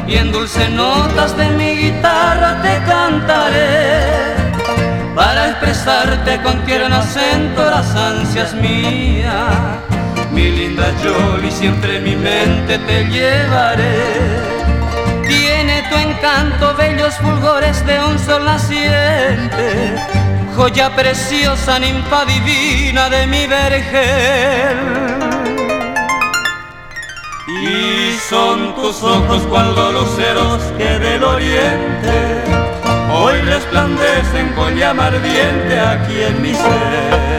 y en dulces notas de mi guitarra te cantaré, para expresarte con tierno acento las ansias mías. Mi linda Yoli, siempre en mi mente te llevaré. Tiene tu encanto bellos fulgores de un sol naciente, joya preciosa, ninfa divina de mi vergel. Y son tus ojos cual dos luceros que del oriente hoy resplandecen con llama ardiente aquí en mi ser.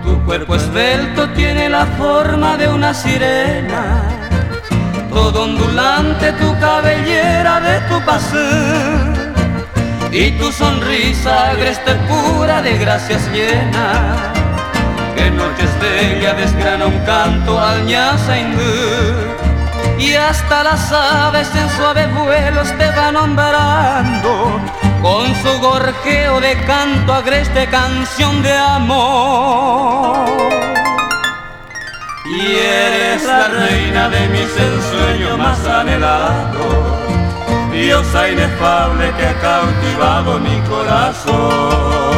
Tu cuerpo esbelto tiene la forma de una sirena, todo ondulante tu cabellera de tu paseo, y tu sonrisa agreste pura de gracias llena, que noches de ella desgrana un canto al ñaza hindú, y hasta las aves en suave vuelos te van nombrando con su gorjeo de canto agreste, canción de amor. Y eres la reina de mis ensueños más anhelados, diosa inefable que ha cautivado mi corazón.